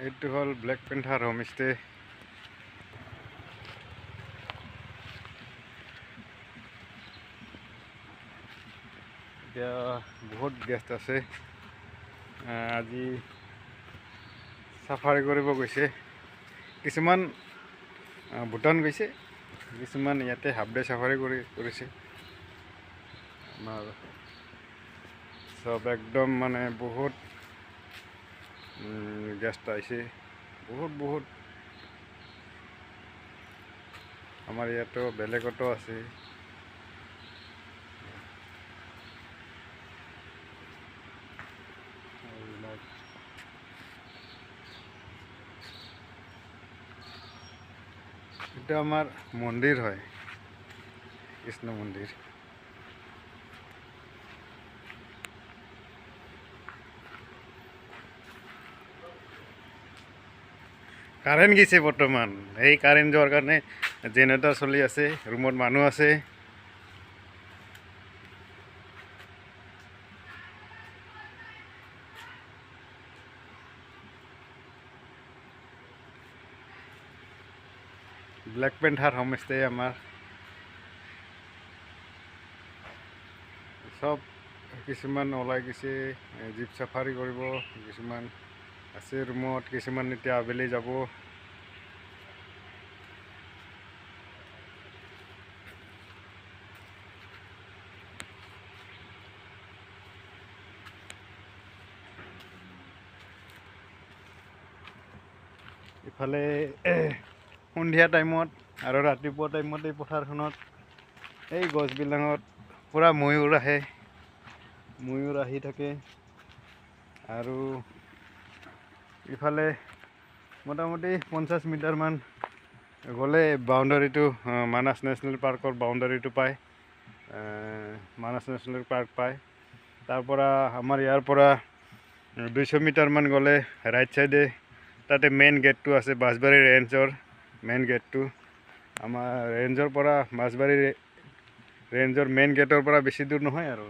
এইটো হ'ল black panther homestay. এতিয়া বহুত গেষ্ট আছে। আজি চাফাৰী কৰিব গৈছে। কিছুমান ভূটান গৈছে, কিছুমান ইয়াতে হাফ ডে চাফাৰী কৰিছে। আমাৰ চব একদম মানে বহুত গেষ্ট আহিছে, বহুত আমাৰ ইয়াতো বেলেগতো আছে। এটা আমাৰ মন্দিৰ হয়, কৃষ্ণ মন্দিৰ। কাৰেণ্ট গৈছে বৰ্তমান। এই কাৰেণ্ট যোৱাৰ কাৰণে জেনেৰেটৰ চলি আছে, ৰুমত মানুহ আছে। ব্লেক পেন্থাৰ হোমষ্টে আমাৰ চব। কিছুমান ওলাই গৈছে জীপ চাফাৰী কৰিব, কিছুমান আছে ৰুমত, কিছুমান এতিয়া আবেলি যাব। ইফালে সন্ধিয়া টাইমত আৰু ৰাতিপুৱা টাইমত এই পথাৰখনত এই গছবিলাকত পূৰা ময়ূৰ আহে, ময়ূৰ আহি থাকে। আৰু ইফালে মোটামুটি 50 মিটাৰমান গ'লে বাউণ্ডাৰীটো মানাস নেশ্যনেল পাৰ্কৰ বাউণ্ডাৰীটো পায়, মানাস নেশ্যনেল পাৰ্ক পায়। তাৰপৰা আমাৰ ইয়াৰ পৰা 200 মিটাৰমান গ'লে ৰাইট চাইডে তাতে মেইন গেটটো আছে, বাঁশবাৰী ৰেঞ্জৰ মেইন গেটটো। আমাৰ ৰেঞ্জৰ পৰা বাঁশবাৰী ৰেঞ্জৰ মেইন গেটৰ পৰা বেছি দূৰ নহয় আৰু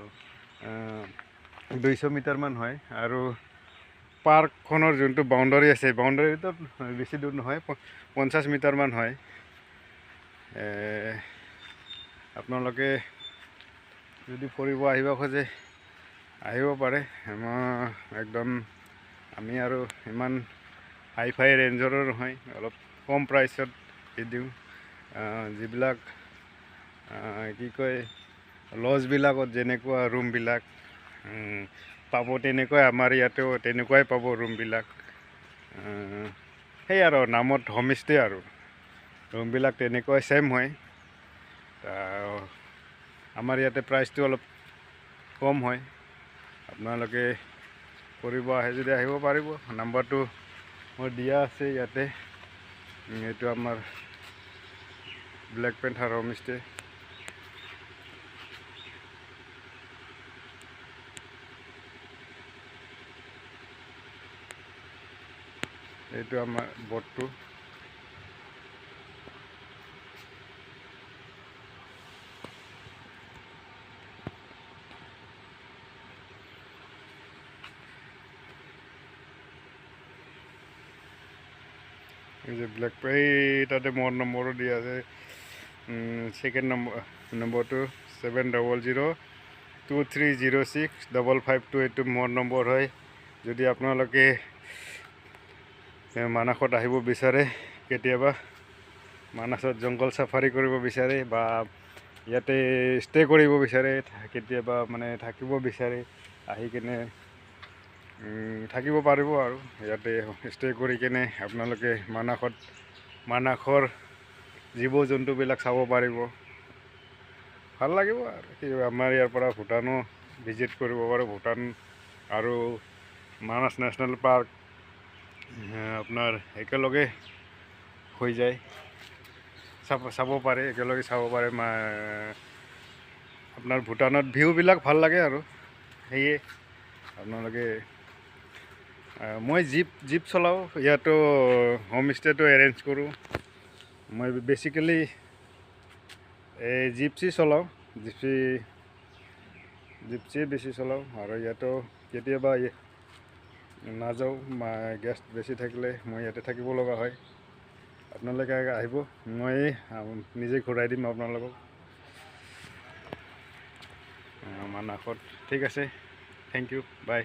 200 মিটাৰমান হয়। আৰু পাৰ্কখনৰ যোনটো বাউণ্ডাৰী আছে, বাউণ্ডাৰীটো বেছি দূৰ নহয়, 50 মিটাৰমান হয়। আপোনালোকে যদি ফুৰিব আহিব খোজে আহিব পাৰে। একদম আমি আৰু ইমান হাই ফাই ৰেঞ্জৰো নহয়, অলপ কম প্ৰাইচত দি দিওঁ। যিবিলাক কি কয় লজবিলাকত যেনেকুৱা ৰুমবিলাক পাব, তেনেকুৱাই আমাৰ ইয়াতেও তেনেকুৱাই পাব ৰুমবিলাক। সেই আৰু নামত হোমষ্টে আৰু ৰুমবিলাক তেনেকুৱাই ছেম হয়। আমাৰ ইয়াতে প্ৰাইচটো অলপ কম হয়। আপোনালোকে ফুৰিব আহে যদি আহিব পাৰিব। নাম্বাৰটো মোৰ দিয়া আছে ইয়াতে। এইটো আমাৰ ব্লেক পেন্থাৰ হোমষ্টে। এইটো আমাৰ বটটো। এই যে ব্লেক তাতে মোৰ নম্বৰো দিয়া আছে। ছেকেণ্ড নম্বৰটো 7002306552। এইটো মোৰ নম্বৰ হয়। যদি আপোনালোকে মানাসত আহিব বিচাৰে, কেতিয়াবা মানাসত জংঘল চাফাৰী কৰিব বিচাৰে বা ইয়াতে ষ্টে' কৰিব বিচাৰে, কেতিয়াবা মানে থাকিব বিচাৰে, আহি কিনে থাকিব পাৰিব। আৰু ইয়াতে ষ্টে' কৰি কিনে আপোনালোকে মানাসৰ জীৱ জন্তুবিলাক চাব পাৰিব, ভাল লাগিব। আৰু আমাৰ ইয়াৰ পৰা ভূটানো ভিজিট কৰিব পাৰে। ভূটান আৰু মানাস নেশ্যনেল পাৰ্ক আপোনাৰ একেলগে হৈ যায়, চাব পাৰে, একেলগে চাব পাৰে। আপোনাৰ ভূটানত ভিউবিলাক ভাল লাগে আৰু সেয়ে আপোনালোকে মই জীপ চলাওঁ, ইয়াতো হোমষ্টেটো এৰেঞ্জ কৰোঁ। মই বেচিকেলি এই জিপচি চলাওঁ, জিপচিয়ে বেছি চলাওঁ। আৰু ইয়াতো কেতিয়াবা নাযাওঁ, গেষ্ট বেছি থাকিলে মই ইয়াতে থাকিব লগা হয়। আপোনালোকে আহিব, মই নিজে ঘূৰাই দিম আপোনালোকক মানাসত। ঠিক আছে, থেংক ইউ, বাই।